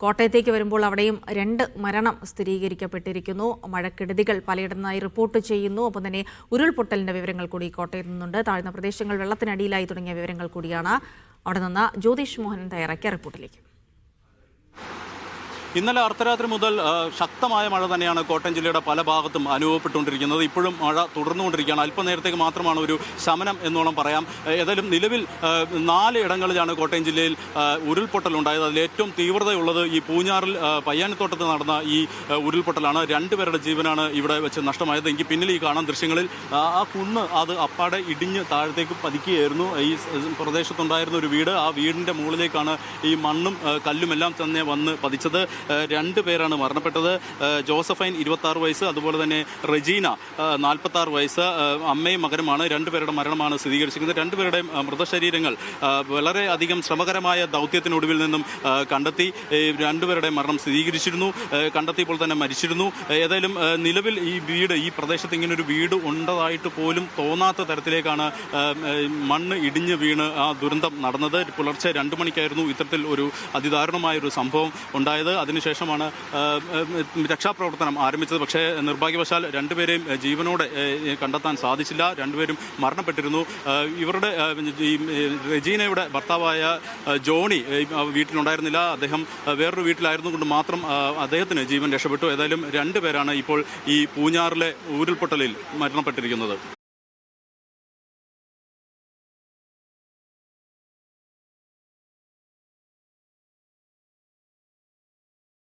കോട്ടയത്തേക്ക് വരുമ്പോൾ അവിടെയും 2 മരണം സ്ഥിരീകരിക്കപ്പെട്ടിരിക്കുന്നു. മഴക്കെടുതികൾ പലയിടത്തുനിന്നായി റിപ്പോർട്ട് ചെയ്യുന്നു. ഒപ്പം തന്നെ ഉരുൾപൊട്ടലിന്റെ വിവരങ്ങൾ കൂടി കോട്ടയത്ത് നിന്നുണ്ട്. താഴ്ന്ന പ്രദേശങ്ങൾ വെള്ളത്തിനടിയിലായി തുടങ്ങിയ വിവരങ്ങൾ കൂടിയാണ്. അവിടെ നിന്ന് ജ്യോതിഷ് മോഹൻ തയ്യാറാക്കിയ റിപ്പോർട്ടിലേക്ക്. ഇന്നലെ അർദ്ധരാത്രി മുതൽ ശക്തമായ മഴ തന്നെയാണ് കോട്ടയം ജില്ലയുടെ പല ഭാഗത്തും അനുഭവപ്പെട്ടുകൊണ്ടിരിക്കുന്നത്. ഇപ്പോഴും മഴ തുടർന്നുകൊണ്ടിരിക്കുകയാണ്. അല്പനേരത്തേക്ക് മാത്രമാണ് ഒരു ശമനം എന്നോണം പറയാം. ഏതായാലും നിലവിൽ 4 ഇടങ്ങളിലാണ് കോട്ടയം ജില്ലയിൽ ഉരുൾപൊട്ടലുണ്ടായത്. അതിൽ ഏറ്റവും തീവ്രതയുള്ളത് ഈ പൂഞ്ഞാറിൽ പയ്യാനിത്തോട്ടത്ത് നടന്ന ഈ ഉരുൾപൊട്ടലാണ്. 2 പേരുടെ ജീവനാണ് ഇവിടെ വെച്ച് നഷ്ടമായത്. എങ്കിൽ പിന്നിൽ ഈ കാണാൻ ദൃശ്യങ്ങളിൽ ആ കുന്ന് അത് അപ്പാടെ ഇടിഞ്ഞ് താഴത്തേക്ക് പതിക്കുകയായിരുന്നു. ഈ പ്രദേശത്തുണ്ടായിരുന്ന ഒരു വീട്, ആ വീടിൻ്റെ മുകളിലേക്കാണ് ഈ മണ്ണും കല്ലുമെല്ലാം തന്നെ വന്ന് പതിച്ചത്. 2 പേരാണ് മരണപ്പെട്ടത്. ജോസഫൈൻ 26 വയസ്സ്, അതുപോലെ തന്നെ റെജീന 46 വയസ്സ്. അമ്മയും മകനുമാണ്. 2 പേരുടെ മരണമാണ് സ്ഥിരീകരിച്ചിരിക്കുന്നത്. 2 പേരുടെയും മൃതശരീരങ്ങൾ വളരെ അധികം ശ്രമകരമായ ദൗത്യത്തിനൊടുവിൽ നിന്നും കണ്ടെത്തി. 2 പേരുടെ മരണം സ്ഥിരീകരിച്ചിരുന്നു. കണ്ടെത്തിയപ്പോൾ തന്നെ മരിച്ചിരുന്നു. ഏതായാലും നിലവിൽ ഈ പ്രദേശത്ത് ഇങ്ങനൊരു വീട് ഉണ്ടതായിട്ട് പോലും തോന്നാത്ത തരത്തിലേക്കാണ് മണ്ണ് ഇടിഞ്ഞ് വീണ് ആ ദുരന്തം നടന്നത്. പുലർച്ചെ 2 മണിക്കായിരുന്നു ഇത്തരത്തിൽ ഒരു അതിദാരുണമായൊരു സംഭവം ഉണ്ടായത്. അതിനുശേഷമാണ് രക്ഷാപ്രവർത്തനം ആരംഭിച്ചത്. പക്ഷേ നിർഭാഗ്യവശാൽ 2 പേരെയും ജീവനോടെ കണ്ടെത്താൻ സാധിച്ചില്ല. 2 പേരും മരണപ്പെട്ടിരുന്നു. ഇവരുടെ റെജീനയുടെ ഭർത്താവായ ജോണി വീട്ടിലുണ്ടായിരുന്നില്ല. അദ്ദേഹം വേറൊരു വീട്ടിലായിരുന്നു കൊണ്ട് മാത്രം അദ്ദേഹത്തിന് ജീവൻ രക്ഷപ്പെട്ടു. ഏതായാലും 2 പേരാണ് ഇപ്പോൾ ഈ പൂഞ്ഞാറിലെ ഉരുൾപൊട്ടലിൽ മരണപ്പെട്ടിരിക്കുന്നത്.